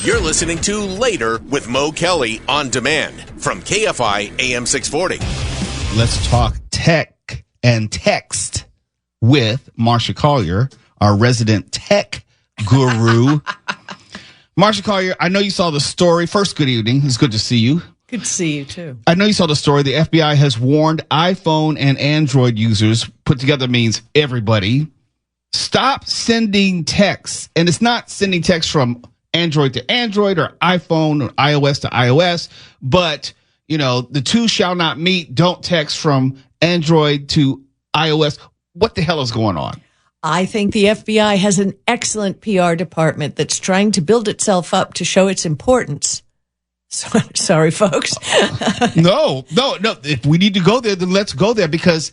You're listening to Later with Mo Kelly on demand from KFI AM 640. Let's talk tech and text with Marsha Collier, our resident tech guru. Marsha Collier, I know you saw the story. First, good evening. It's good to see you. Good to see you, too. I know you saw the story. The FBI has warned iPhone and Android users, put together means everybody, stop sending texts. And it's not sending texts from Android to Android or iPhone or iOS to iOS, but, you know, the two shall not meet. Don't text from Android to iOS. What the hell is going on? I think the FBI has an excellent PR department that's trying to build itself up to show its importance. Sorry, folks. No. If we need to go there, then let's go there, because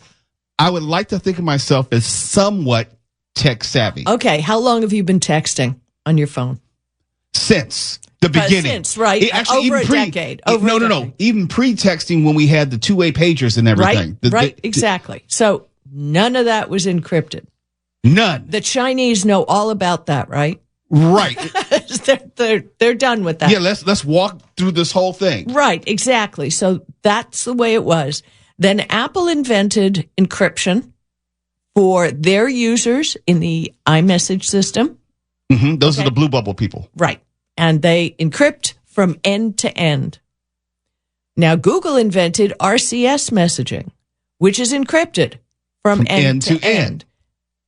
I would like to think of myself as somewhat tech savvy. Okay. How long have you been texting on your phone? Since the beginning. Since, right? Over a decade. No. Even pre-texting, when we had the two-way pagers and everything. Right, exactly. So none of that was encrypted. None. The Chinese know all about that, right? Right. They're done with that. Yeah, let's walk through this whole thing. Right, exactly. So that's the way it was. Then Apple invented encryption for their users in the iMessage system. Mm-hmm. Those are the blue bubble people. Right. And they encrypt from end to end. Now, Google invented RCS messaging, which is encrypted from end to end.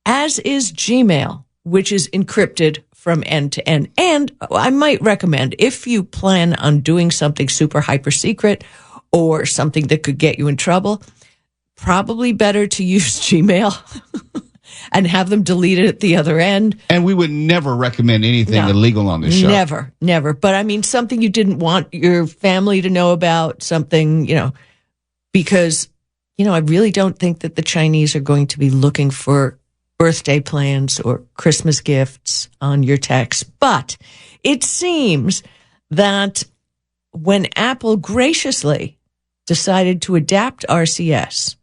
As is Gmail, which is encrypted from end to end. And I might recommend, if you plan on doing something super hyper secret or something that could get you in trouble, probably better to use Gmail and have them delete it at the other end. And we would never recommend anything illegal on this show. Never. But I mean, something you didn't want your family to know about, something, because, I really don't think that the Chinese are going to be looking for birthday plans or Christmas gifts on your text. But it seems that when Apple graciously decided to adapt RCS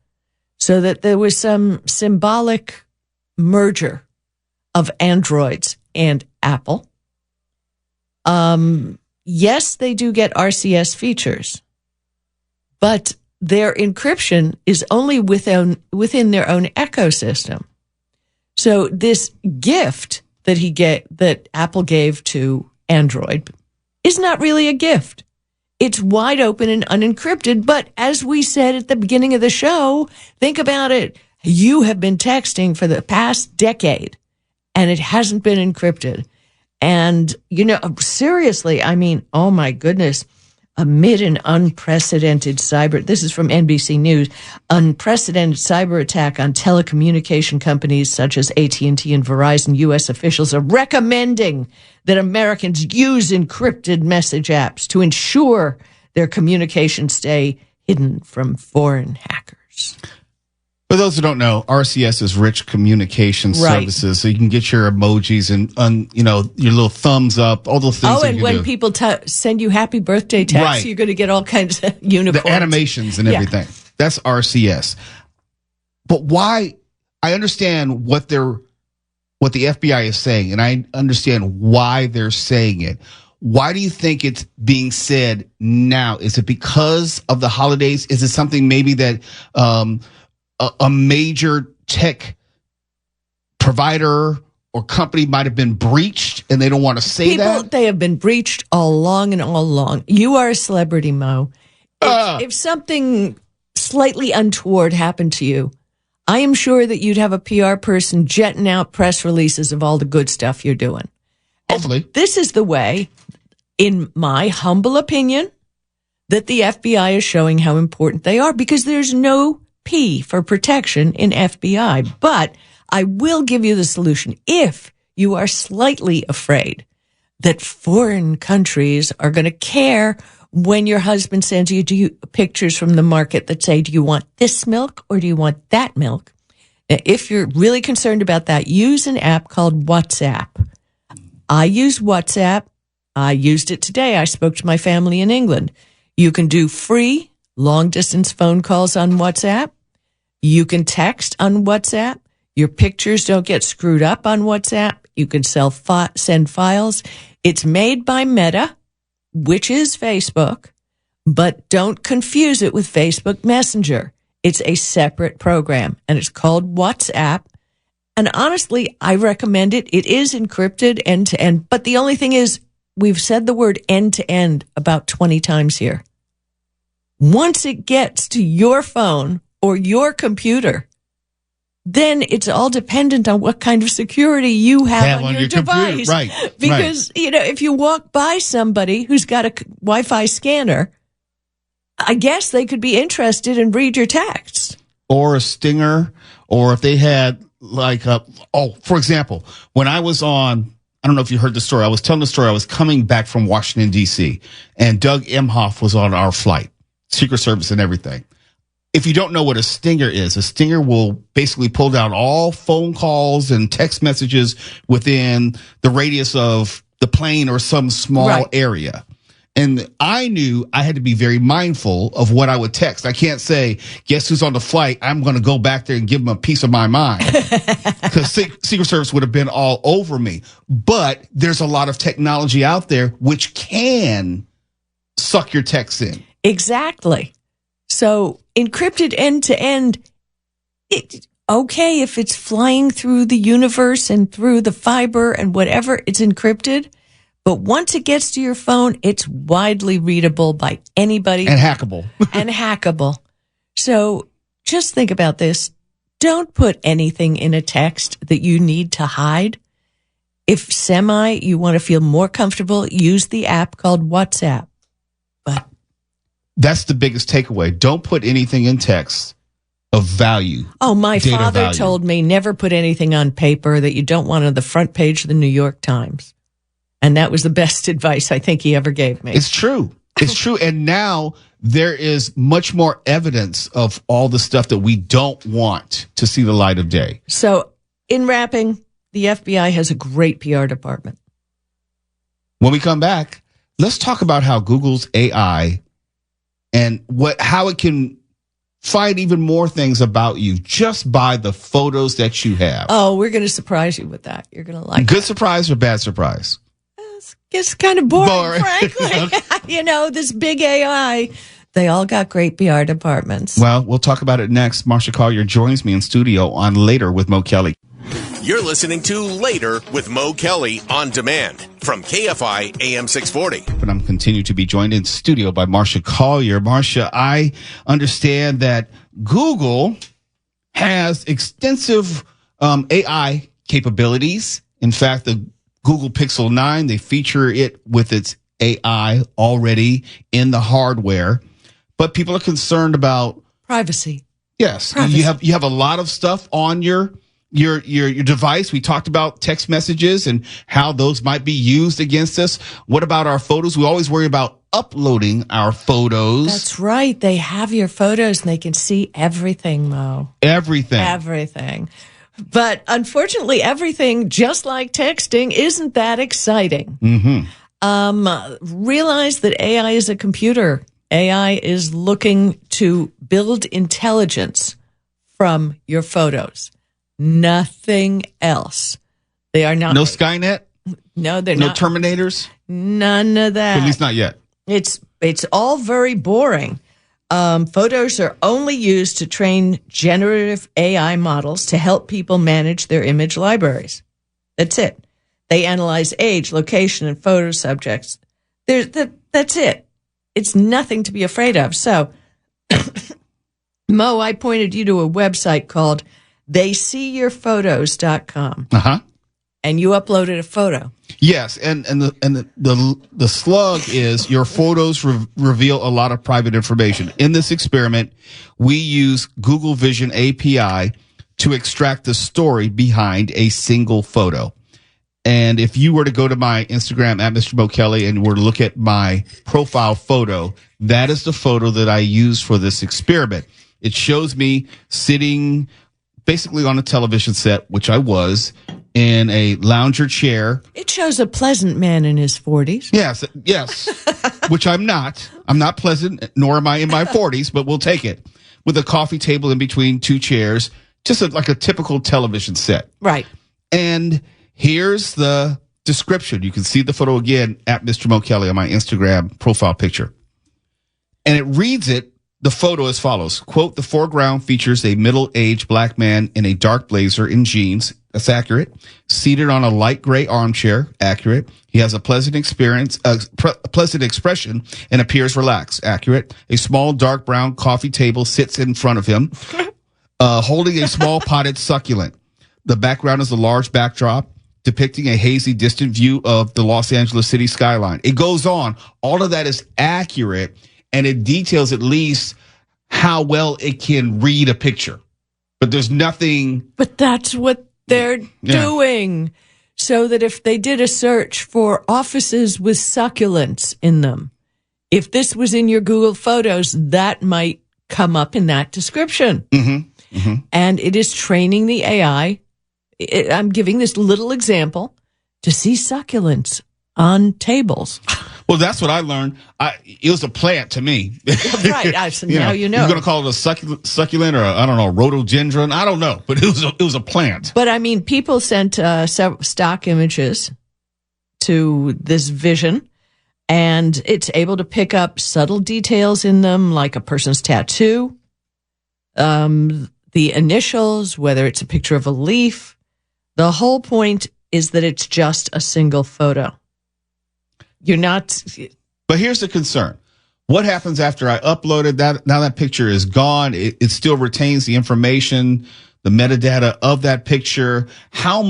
so that there was some symbolic merger of Androids and Apple, yes, they do get RCS features, but their encryption is only within their own ecosystem. So this gift that Apple gave to Android is not really a gift. It's wide open and unencrypted. But as we said at the beginning of the show, think about it. You have been texting for the past decade and it hasn't been encrypted. And, seriously, I mean, oh my goodness. Amid an unprecedented this is from NBC News, unprecedented cyber attack on telecommunication companies such as AT&T and Verizon, U.S. officials are recommending that Americans use encrypted message apps to ensure their communications stay hidden from foreign hackers. For those who don't know, RCS is Rich Communication Services, so you can get your emojis and your little thumbs up, all those things. Oh, and when people send you happy birthday texts, you're going to get all kinds of unicorns, the animations and everything. That's RCS. But why? I understand what the FBI is saying, and I understand why they're saying it. Why do you think it's being said now? Is it because of the holidays? Is it something maybe that a major tech provider or company might have been breached and they don't want to say that? They have been breached all along. You are a celebrity, Mo. If something slightly untoward happened to you, I am sure that you'd have a PR person jetting out press releases of all the good stuff you're doing. Hopefully. And this is the way, in my humble opinion, that the FBI is showing how important they are, because there's no P for protection in FBI. But I will give you the solution. If you are slightly afraid that foreign countries are going to care when your husband sends you pictures from the market that say, do you want this milk or do you want that milk? Now, if you're really concerned about that, use an app called WhatsApp. I use WhatsApp. I used it today. I spoke to my family in England. You can do free long-distance phone calls on WhatsApp. You can text on WhatsApp. Your pictures don't get screwed up on WhatsApp. You can send files. It's made by Meta, which is Facebook, but don't confuse it with Facebook Messenger. It's a separate program, and it's called WhatsApp. And honestly, I recommend it. It is encrypted end-to-end, but the only thing is, we've said the word end-to-end about 20 times here. Once it gets to your phone or your computer, then it's all dependent on what kind of security you have on your device. Computer. Right. Because, if you walk by somebody who's got a Wi-Fi scanner, I guess they could be interested and read your text. Or a stinger, or if they had for example, when I was on, I don't know if you heard the story. I was telling the story. I was coming back from Washington, D.C., and Doug Emhoff was on our flight, Secret Service and everything. If you don't know what a stinger is, a stinger will basically pull down all phone calls and text messages within the radius of the plane or some small area. And I knew I had to be very mindful of what I would text. I can't say, guess who's on the flight? I'm going to go back there and give them a piece of my mind. Because Secret Service would have been all over me. But there's a lot of technology out there which can suck your text in. Exactly. So encrypted end to end, okay, if it's flying through the universe and through the fiber and whatever, it's encrypted. But once it gets to your phone, it's widely readable by anybody. And hackable. And hackable. So just think about this. Don't put anything in a text that you need to hide. If you want to feel more comfortable, use the app called WhatsApp. But that's the biggest takeaway. Don't put anything in text of value. Oh, my father told me never put anything on paper that you don't want on the front page of the New York Times. And that was the best advice I think he ever gave me. It's true. It's true. And now there is much more evidence of all the stuff that we don't want to see the light of day. So in wrapping, the FBI has a great PR department. When we come back, let's talk about how Google's AI and how it can find even more things about you just by the photos that you have. Oh, we're going to surprise you with that. You're going to like Good that. Surprise or bad surprise? It's kind of boring. Frankly. This big AI, they all got great PR departments. Well, we'll talk about it next. Marsha Collier joins me in studio on Later with Mo Kelly. You're listening to Later with Mo Kelly on demand from KFI AM 640. And I'm continuing to be joined in studio by Marsha Collier. Marsha, I understand that Google has extensive AI capabilities. In fact, the Google Pixel 9, they feature it with its AI already in the hardware, but people are concerned about privacy. Yes, you have a lot of stuff on your device. We talked about text messages and how those might be used against us. What about our photos? We always worry about uploading our photos. That's right. They have your photos and they can see everything, Mo. Everything. But unfortunately, everything, just like texting, isn't that exciting. Mm-hmm. Realize that AI is a computer. AI is looking to build intelligence from your photos. Nothing else. They are not. No Skynet? No, they're not. No Terminators? None of that. At least not yet. It's all very boring. Photos are only used to train generative AI models to help people manage their image libraries. That's it. They analyze age, location, and photo subjects. That's it. It's nothing to be afraid of. So, Mo, I pointed you to a website called theyseeyourphotos.com. Uh-huh. And you uploaded a photo. Yes, and the slug is your photos reveal a lot of private information. In this experiment, we use Google Vision API to extract the story behind a single photo. And if you were to go to my Instagram at Mr. Mo Kelly and were to look at my profile photo, that is the photo that I used for this experiment. It shows me sitting basically on a television set, which I was, in a lounger chair. It shows a pleasant man in his 40s. Yes, which I'm not. I'm not pleasant, nor am I in my 40s, but we'll take it. With a coffee table in between two chairs, just like a typical television set. Right. And here's the description. You can see the photo again at Mr. Mo Kelly on my Instagram profile picture. And it reads the photo as follows. Quote, the foreground features a middle-aged black man in a dark blazer and jeans. That's accurate. Seated on a light gray armchair. Accurate. He has a pleasant expression and appears relaxed. Accurate. A small dark brown coffee table sits in front of him, holding a small potted succulent. The background is a large backdrop depicting a hazy, distant view of the Los Angeles city skyline. It goes on. All of that is accurate, and it details at least how well it can read a picture. But there's nothing. But that's what they're doing. So that if they did a search for offices with succulents in them, if this was in your Google Photos, that might come up in that description. Mm-hmm. Mm-hmm. And it is training the AI. I'm giving this little example to see succulents on tables. Well, that's what I learned. It was a plant to me. Right. So now you know. You're going to call it a succulent or, I don't know, rhododendron. I don't know. But it was a plant. But, I mean, people sent stock images to this vision, and it's able to pick up subtle details in them, like a person's tattoo, the initials, whether it's a picture of a leaf. The whole point is that it's just a single photo. You're not. But here's the concern. What happens after I uploaded that? Now that picture is gone. It still retains the information, the metadata of that picture. How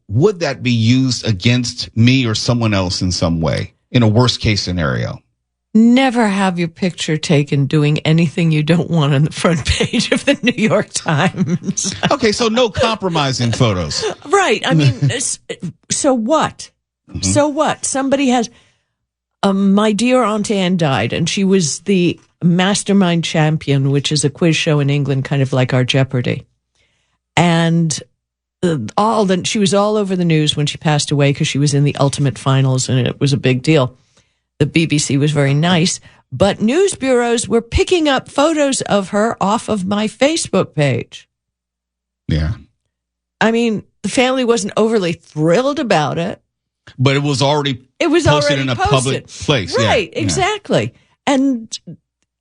would that be used against me or someone else in some way in a worst case scenario? Never have your picture taken doing anything you don't want on the front page of the New York Times. Okay, so no compromising photos. Right. I mean, so what? Mm-hmm. So what? Somebody has, my dear Aunt Anne died, and she was the Mastermind Champion, which is a quiz show in England, kind of like our Jeopardy. And she was all over the news when she passed away because she was in the ultimate finals, and it was a big deal. The BBC was very nice, but news bureaus were picking up photos of her off of my Facebook page. Yeah. I mean, the family wasn't overly thrilled about it. But it was already posted in a public place. Right, yeah. Exactly. And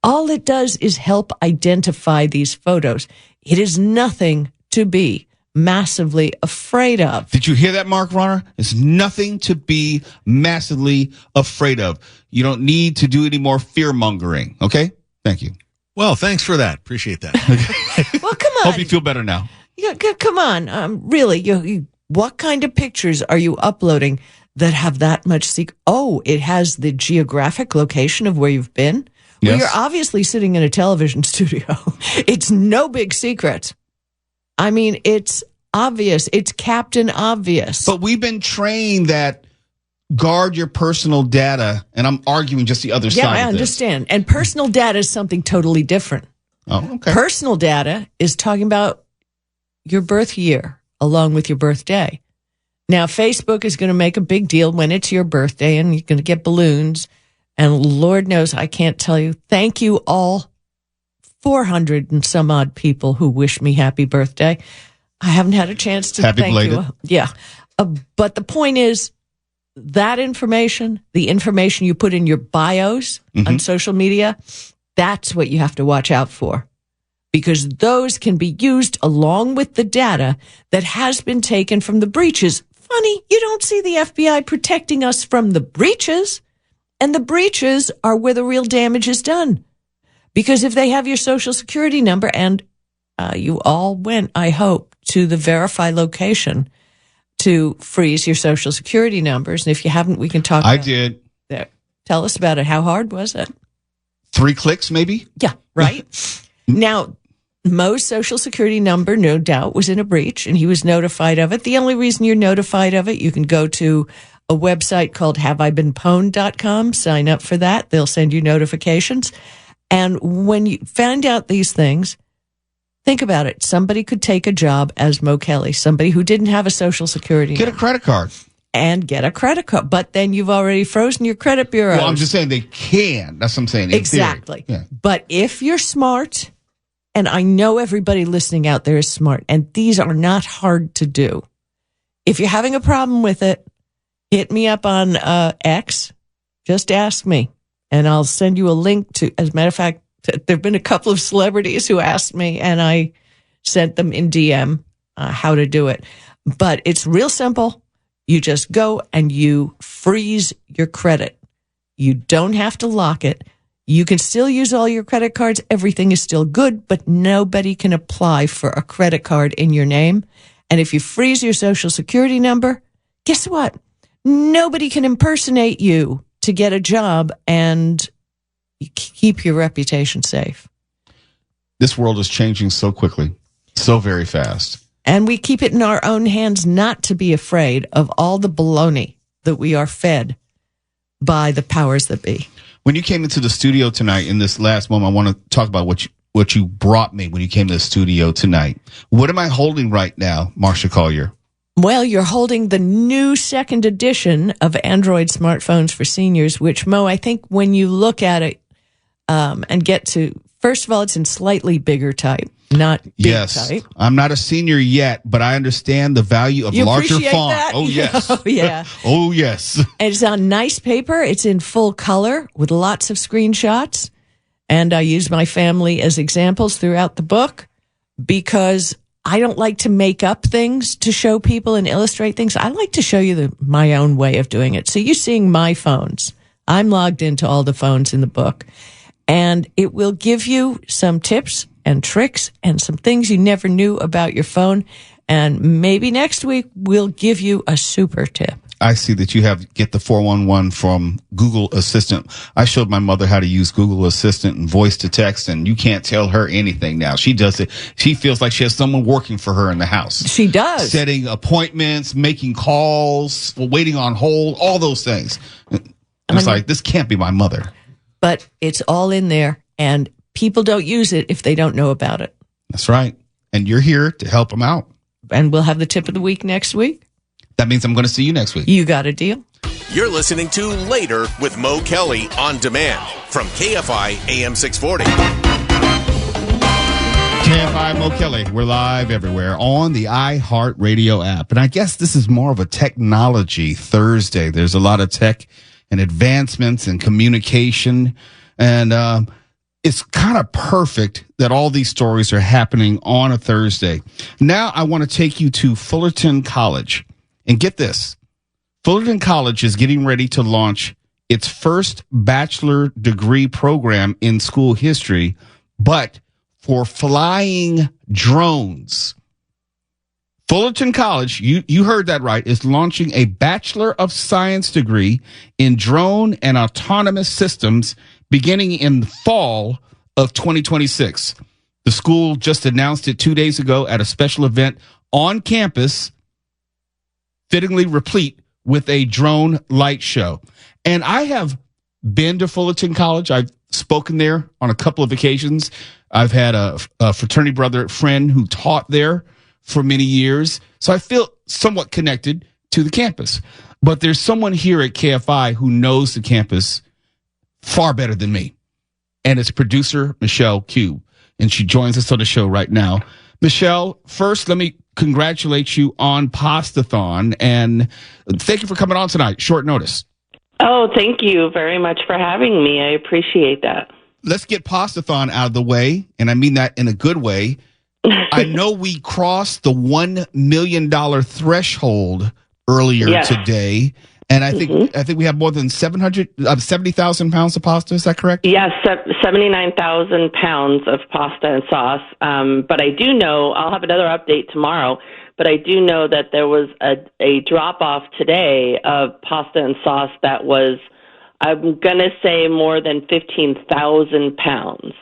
all it does is help identify these photos. It is nothing to be massively afraid of. Did you hear that, Mark Runner? It's nothing to be massively afraid of. You don't need to do any more fear mongering. Okay? Thank you. Well, thanks for that. Appreciate that. Well, come on. Hope you feel better now. Yeah, come on. Really, what kind of pictures are you uploading that have that much secret? Oh, it has the geographic location of where you've been? Well, yes. You're obviously sitting in a television studio. It's no big secret. I mean, it's obvious. It's Captain Obvious. But we've been trained that guard your personal data, and I'm arguing just the other side of this. Yeah, I understand. And personal data is something totally different. Oh, okay. Personal data is talking about your birth year along with your birthday. Now, Facebook is going to make a big deal when it's your birthday, and you're going to get balloons. And Lord knows, I can't tell you. Thank you all 400 and some odd people who wish me happy birthday. I haven't had a chance to happy thank belated. you. Yeah. But the point is that information, the information you put in your bios on social media, that's what you have to watch out for. Because those can be used along with the data that has been taken from the breaches. Funny, you don't see the FBI protecting us from the breaches. And the breaches are where the real damage is done. Because if they have your social security number, and you all went, I hope, to the verify location to freeze your social security numbers. And if you haven't, we can talk about it. I did. There. Tell us about it. How hard was it? 3 clicks, maybe? Yeah, right. Now, Mo's social security number, no doubt, was in a breach, and he was notified of it. The only reason you're notified of it, you can go to a website called haveibeenpwned.com, sign up for that. They'll send you notifications. And when you find out these things, think about it. Somebody could take a job as Mo Kelly, somebody who didn't have a social security Get number. a credit card. And get a credit card. But then you've already frozen your credit bureau. Well, I'm just saying they can. That's what I'm saying. Exactly. Yeah. But if you're smart, and I know everybody listening out there is smart, and these are not hard to do. If you're having a problem with it, hit me up on X. Just ask me, and I'll send you a link to. As a matter of fact, there have been a couple of celebrities who asked me, and I sent them in DM how to do it. But it's real simple. You just go and you freeze your credit. You don't have to lock it. You can still use all your credit cards. Everything is still good, but nobody can apply for a credit card in your name. And if you freeze your social security number, guess what? Nobody can impersonate you to get a job and keep your reputation safe. This world is changing so quickly, so very fast. And we keep it in our own hands not to be afraid of all the baloney that we are fed by the powers that be. When you came into the studio tonight, in this last moment, I want to talk about what you brought me when you came to the studio tonight. What am I holding right now, Marsha Collier? Well, you're holding the new second edition of Android smartphones for seniors, which, Mo, I think when you look at it and get to, first of all, it's in slightly bigger type, not big type. I'm not a senior yet, but I understand the value of larger font. That? Oh, yes. Oh, yeah. Oh, yes. And it's on nice paper. It's in full color with lots of screenshots. And I use my family as examples throughout the book because I don't like to make up things to show people and illustrate things. I like to show you my own way of doing it. So you're seeing my phones. I'm logged into all the phones in the book. And it will give you some tips and tricks and some things you never knew about your phone. And maybe next week we'll give you a super tip. I see that you get the 411 from Google Assistant. I showed my mother how to use Google Assistant and voice to text, and you can't tell her anything now. She does it. She feels like she has someone working for her in the house. She does. Setting appointments, making calls, waiting on hold, all those things. It's like, this can't be my mother. But it's all in there, and people don't use it if they don't know about it. That's right. And you're here to help them out. And we'll have the tip of the week next week. That means I'm going to see you next week. You got a deal. You're listening to Later with Mo Kelly on demand from KFI AM 640. KFI Mo Kelly. We're live everywhere on the iHeartRadio app. And I guess this is more of a technology Thursday. There's a lot of tech and advancements and communication. And it's kind of perfect that all these stories are happening on a Thursday. Now I want to take you to Fullerton College. And get this, Fullerton College is getting ready to launch its first bachelor degree program in school history, but for flying drones. Fullerton College, you heard that right, is launching a Bachelor of Science degree in drone and autonomous systems beginning in the fall of 2026. The school just announced it 2 days ago at a special event on campus, fittingly replete with a drone light show. And I have been to Fullerton College. I've spoken there on a couple of occasions. I've had a fraternity brother friend who taught there for many years. So I feel somewhat connected to the campus. But there's someone here at KFI who knows the campus far better than me. And it's producer Michelle Kube. And she joins us on the show right now. Michelle, first, let me congratulate you on Pastathon, and thank you for coming on tonight. Short notice. Oh, thank you very much for having me. I appreciate that. Let's get Pastathon out of the way, and I mean that in a good way. I know we crossed the $1 million threshold earlier today, and I think we have more than 70,000 pounds of pasta. Is that correct? Yes, 79,000 pounds of pasta and sauce. But I do know, I'll have another update tomorrow, but I do know that there was a drop-off today of pasta and sauce that was, I'm going to say, more than 15,000 pounds.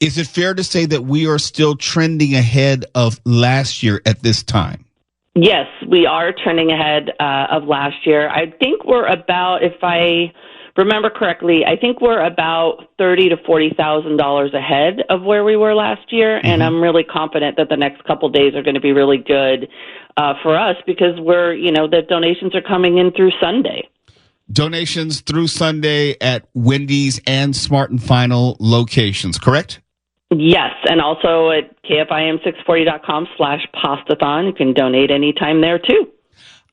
Is it fair to say that we are still trending ahead of last year at this time? Yes, we are trending ahead of last year. I think we're about, if I remember correctly, I think we're about $30,000 to $40,000 ahead of where we were last year, and I'm really confident that the next couple of days are going to be really good for us because the donations are coming in through Sunday. Donations through Sunday at Wendy's and Smart and Final locations, correct? Yes, and also at KFIM640.com/pastathon. You can donate anytime there, too.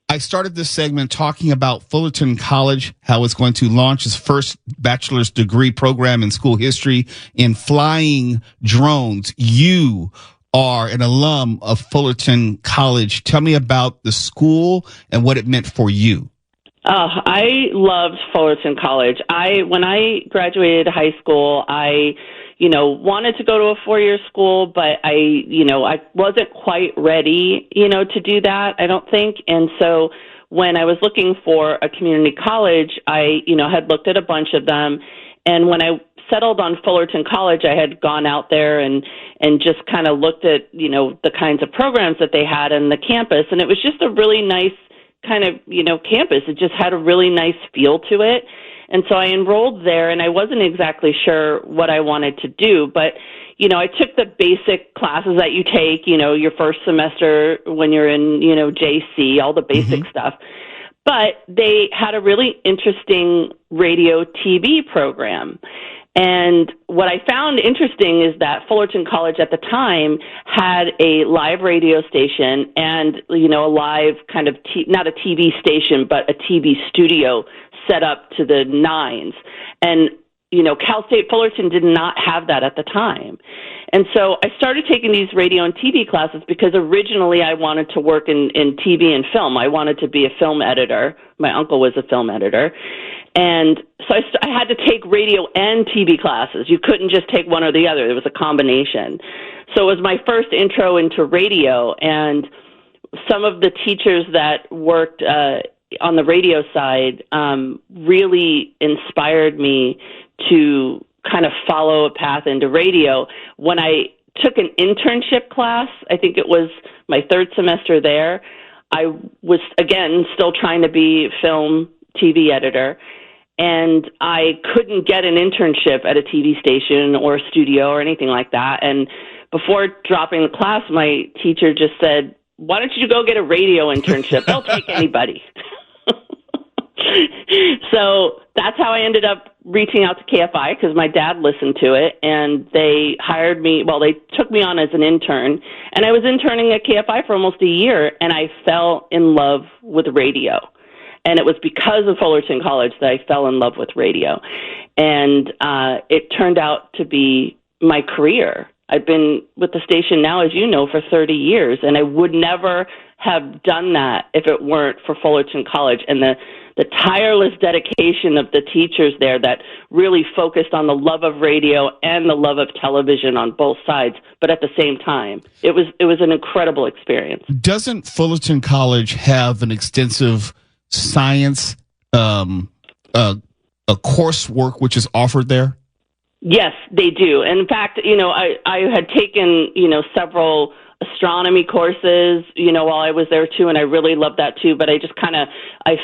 I started this segment talking about Fullerton College, how it's going to launch its first bachelor's degree program in school history in flying drones. You are an alum of Fullerton College. Tell me about the school and what it meant for you. I loved Fullerton College. When I graduated high school, I wanted to go to a 4-year school, but I wasn't quite ready, to do that, I don't think. And so when I was looking for a community college, I, had looked at a bunch of them. And when I settled on Fullerton College, I had gone out there and just kind of looked at, the kinds of programs that they had in the campus. And it was just a really nice kind of, campus. It just had a really nice feel to it. And so I enrolled there, and I wasn't exactly sure what I wanted to do, but, I took the basic classes that you take, your first semester when you're in, JC, all the basic stuff. But they had a really interesting radio TV program. And what I found interesting is that Fullerton College at the time had a live radio station and, a live kind of, not a TV station, but a TV studio set up to the nines. And, Cal State Fullerton did not have that at the time. And so I started taking these radio and TV classes because originally I wanted to work in TV and film. I wanted to be a film editor. My uncle was a film editor. And so I had to take radio and TV classes. You couldn't just take one or the other. It was a combination. So it was my first intro into radio. And some of the teachers that worked on the radio side really inspired me to kind of follow a path into radio. When I took an internship class, I think it was my third semester there, I was, again, still trying to be film TV editor, and I couldn't get an internship at a TV station or a studio or anything like that. And before dropping the class, my teacher just said, "Why don't you go get a radio internship? They'll take anybody." So that's how I ended up reaching out to KFI, because my dad listened to it, and they hired me. Well, they took me on as an intern, and I was interning at KFI for almost a year, and I fell in love with radio. And it was because of Fullerton College that I fell in love with radio. And it turned out to be my career. I've been with the station now, as you know, for 30 years, and I would never have done that if it weren't for Fullerton College and the tireless dedication of the teachers there that really focused on the love of radio and the love of television on both sides, but at the same time. It was an incredible experience. Doesn't Fullerton College have an extensive science a coursework which is offered there? Yes, they do. And in fact, I had taken, several astronomy courses, while I was there too, and I really loved that too, but I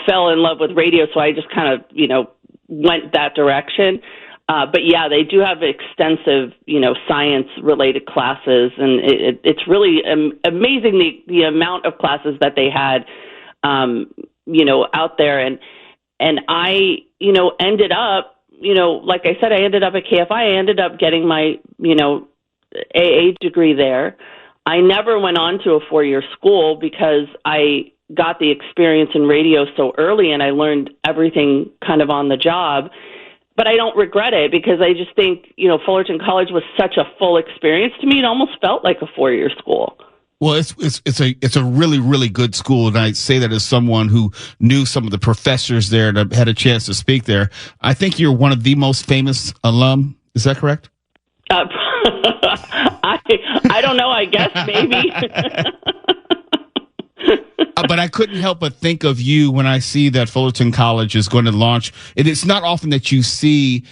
fell in love with radio, so I just kind of, went that direction. But yeah, they do have extensive, science-related classes, and it's really amazing the amount of classes that they had, out there. And I, ended up, like I said, I ended up at KFI. I ended up getting my, AA degree there. I never went on to a 4-year school because I got the experience in radio so early, and I learned everything kind of on the job. But I don't regret it, because I just think, Fullerton College was such a full experience to me. It almost felt like a 4-year school. Well, it's a really, really good school, and I say that as someone who knew some of the professors there and had a chance to speak there. I think you're one of the most famous alum. Is that correct? I don't know. I guess maybe. But I couldn't help but think of you when I see that Fullerton College is going to launch. It's not often that you see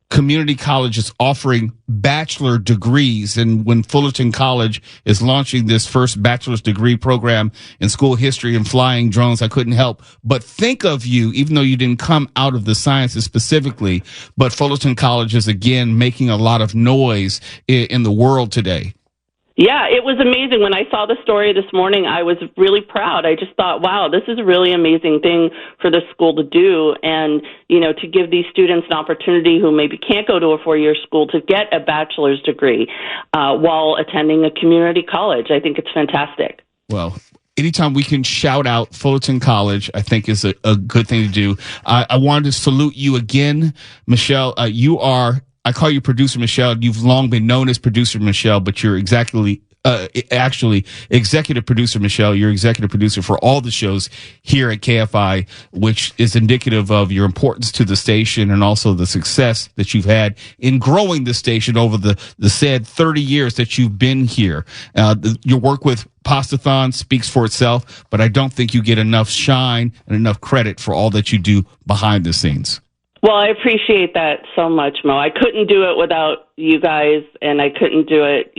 community colleges offering bachelor degrees. And when Fullerton College is launching this first bachelor's degree program in school history and flying drones, I couldn't help but think of you, even though you didn't come out of the sciences specifically. But Fullerton College is, again, making a lot of noise in the world today. Yeah, it was amazing. When I saw the story this morning, I was really proud. I just thought, wow, this is a really amazing thing for the school to do, and, to give these students an opportunity who maybe can't go to a 4-year school to get a bachelor's degree while attending a community college. I think it's fantastic. Well, anytime we can shout out Fullerton College, I think is a good thing to do. I wanted to salute you again, Michelle. I call you Producer Michelle. You've long been known as Producer Michelle, but you're actually executive producer Michelle. You're executive producer for all the shows here at KFI, which is indicative of your importance to the station and also the success that you've had in growing the station over the said 30 years that you've been here. Your work with Pastathon speaks for itself, but I don't think you get enough shine and enough credit for all that you do behind the scenes. Well, I appreciate that so much, Mo. I couldn't do it without you guys, and I couldn't do it,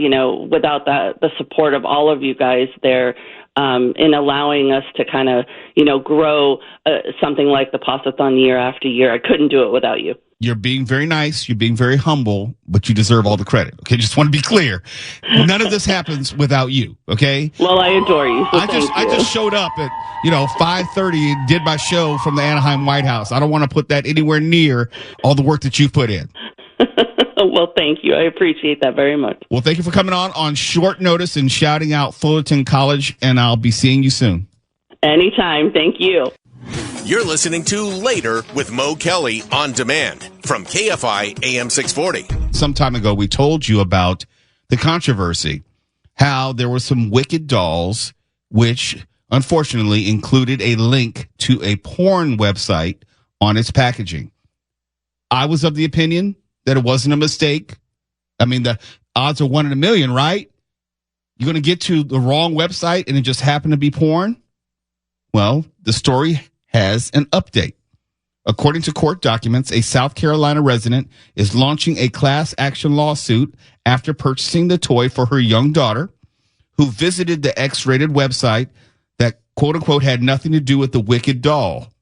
without the support of all of you guys there in allowing us to kind of, grow something like the Pastathon year after year. I couldn't do it without you. You're being very nice. You're being very humble, but you deserve all the credit. Okay, just want to be clear. None of this happens without you. Okay. Well, I adore you. So I just showed up at 5:30 and did my show from the Anaheim White House. I don't want to put that anywhere near all the work that you put in. Well, thank you. I appreciate that very much. Well, thank you for coming on short notice and shouting out Fullerton College, and I'll be seeing you soon. Anytime. Thank you. You're listening to Later with Mo Kelly on demand from KFI AM 640. Some time ago, we told you about the controversy, how there were some wicked dolls, which unfortunately included a link to a porn website on its packaging. I was of the opinion that it wasn't a mistake. I mean, the odds are 1 in a million, right? You're going to get to the wrong website and it just happened to be porn? Well, the story has an update. According to court documents, a South Carolina resident is launching a class action lawsuit after purchasing the toy for her young daughter, who visited the X-rated website that, quote unquote, had nothing to do with the wicked doll.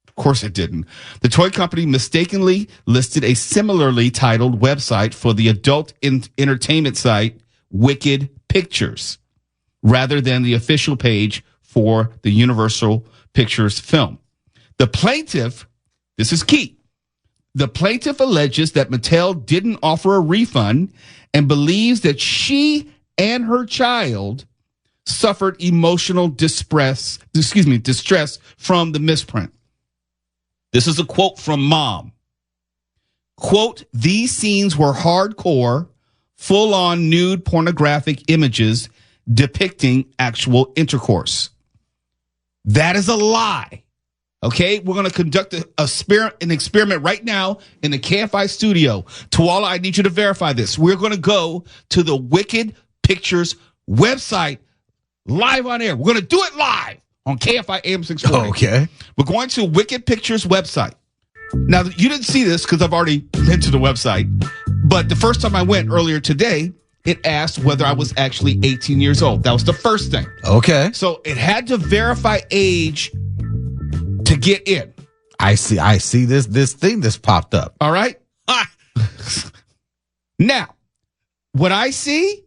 Of course it didn't. The toy company mistakenly listed a similarly titled website for the adult entertainment site Wicked Pictures, rather than the official page for the Universal Pictures film. The plaintiff, this is key, the plaintiff alleges that Mattel didn't offer a refund and believes that she and her child suffered emotional distress from the misprint. This is a quote from Mom. Quote, "These scenes were hardcore, full-on nude pornographic images depicting actual intercourse." That is a lie. Okay, we're going to conduct an experiment right now in the KFI studio. Tuala, I need you to verify this. We're going to go to the Wicked Pictures website live on air. We're going to do it live on KFI AM 640. Okay. We're going to Wicked Pictures website. Now, you didn't see this because I've already been to the website, but the first time I went earlier today, it asked whether I was actually 18 years old. That was the first thing. Okay. So it had to verify age to get in. I see this thing that's popped up. All right. Now, what I see,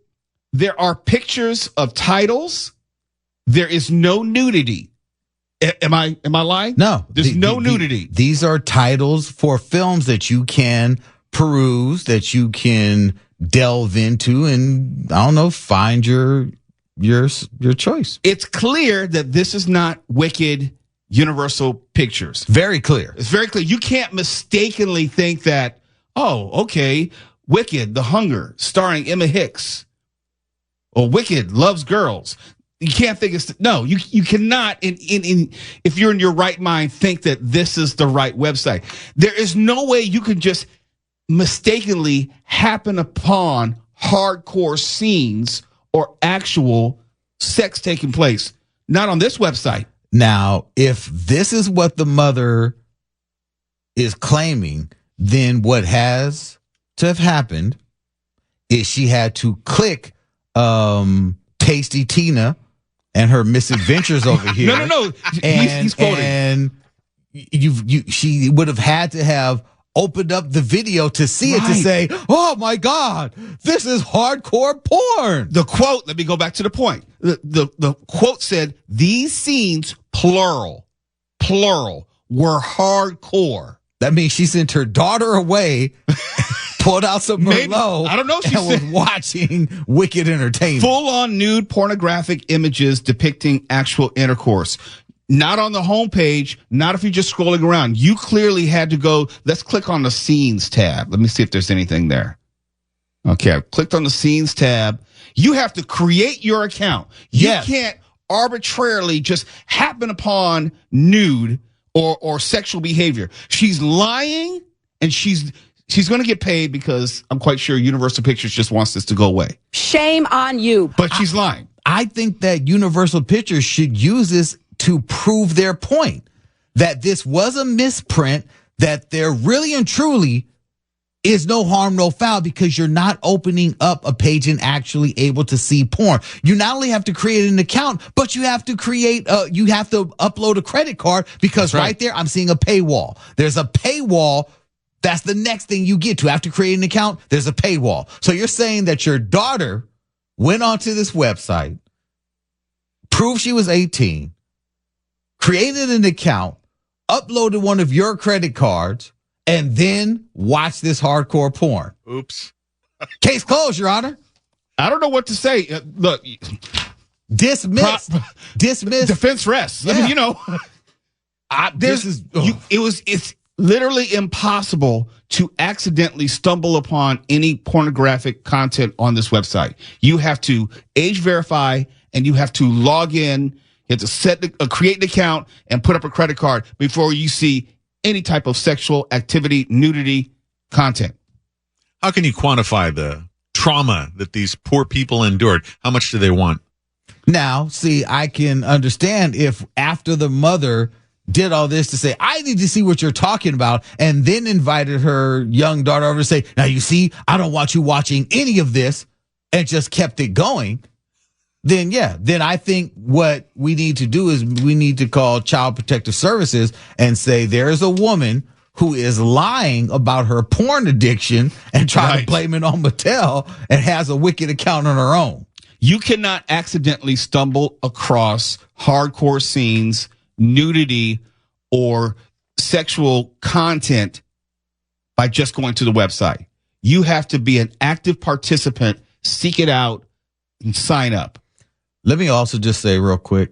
there are pictures of titles. There is no nudity. Am I lying? No. There's no nudity. These are titles for films that you can peruse, that you can delve into and, I don't know, find your choice. It's clear that this is not Wicked Universal Pictures. Very clear. It's very clear. You can't mistakenly think that, oh, okay, Wicked, The Hunger, starring Emma Hicks, or Wicked Loves Girls. You can't think it's no. You cannot if you're in your right mind think that this is the right website. There is no way you can just mistakenly happen upon hardcore scenes or actual sex taking place. Not on this website. Now, if this is what the mother is claiming, then what has to have happened is she had to click Tasty Tina and her misadventures over here. No. And, he's quoting. And she would have had to have opened up the video to see it, to say, oh my God, this is hardcore porn. The quote, let me go back to the point. The quote said, these scenes, plural, were hardcore. That means she sent her daughter away pulled out some Merlot. I don't know. She and was watching Wicked Entertainment. Full-on nude pornographic images depicting actual intercourse. Not on the homepage, not if you're just scrolling around. You clearly had to go, let's click on the scenes tab. Let me see if there's anything there. Okay, I've clicked on the scenes tab. You have to create your account. You can't arbitrarily just happen upon nude or sexual behavior. She's lying, and she's going to get paid because I'm quite sure Universal Pictures just wants this to go away. Shame on you. But she's lying. I think that Universal Pictures should use this to prove their point that this was a misprint, that there really and truly is no harm, no foul, because you're not opening up a page and actually able to see porn. You not only have to create an account, but you have to you have to upload a credit card, because right there I'm seeing a paywall. There's a paywall. That's the next thing you get to. After creating an account, there's a paywall. So you're saying that your daughter went onto this website, proved she was 18, created an account, uploaded one of your credit cards, and then watched this hardcore porn. Oops. Case closed, Your Honor. I don't know what to say. Look. Dismissed. Defense rests. Yeah. I mean, you know, it's literally impossible to accidentally stumble upon any pornographic content on this website. You have to age verify, and you have to log in. You have to create an account and put up a credit card before you see any type of sexual activity, nudity content. How can you quantify the trauma that these poor people endured? How much do they want? Now, see, I can understand if after the mother did all this to say, I need to see what you're talking about, and then invited her young daughter over to say, now you see, I don't want you watching any of this, and just kept it going, then I think what we need to do is we need to call Child Protective Services and say there is a woman who is lying about her porn addiction and trying to blame it on Mattel and has a Wicked account on her own. You cannot accidentally stumble across hardcore scenes, nudity, or sexual content by just going to the website. You have to be an active participant, seek it out, and sign up. Let me also just say real quick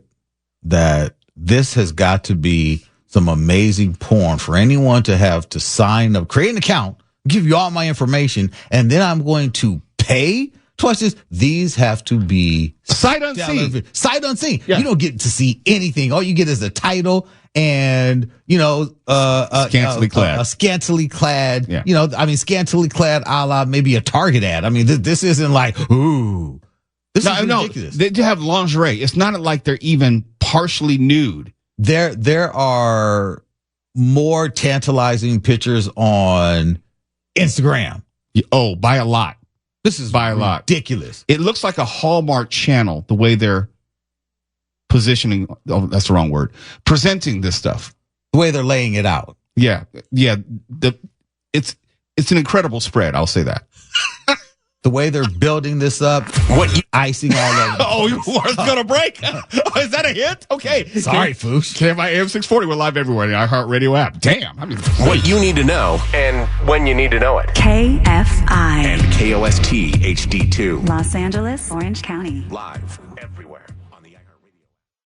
that this has got to be some amazing porn for anyone to have to sign up, create an account, give you all my information, and then I'm going to pay twice this. These have to be sight unseen. Sight unseen. Yeah. You don't get to see anything. All you get is the title and, scantily clad. Scantily clad. Yeah. Scantily clad a la maybe a Target ad. I mean, this isn't like, ooh. This is ridiculous. They have lingerie. It's not like they're even partially nude. There are more tantalizing pictures on Instagram. Oh, by a lot. This is by a lot. Ridiculous. It looks like a Hallmark channel, the way they're positioning. Oh, that's the wrong word. Presenting this stuff. The way they're laying it out. Yeah. It's an incredible spread. I'll say that. The way they're building this up, icing all over. Oh, yours gonna break? Oh, is that a hit? Okay. Sorry, Foosh. KFI AM 640. We're live everywhere in the iHeartRadio app. Damn. What you need to know and when you need to know it. KFI And KOST HD2. Los Angeles, Orange County. Live.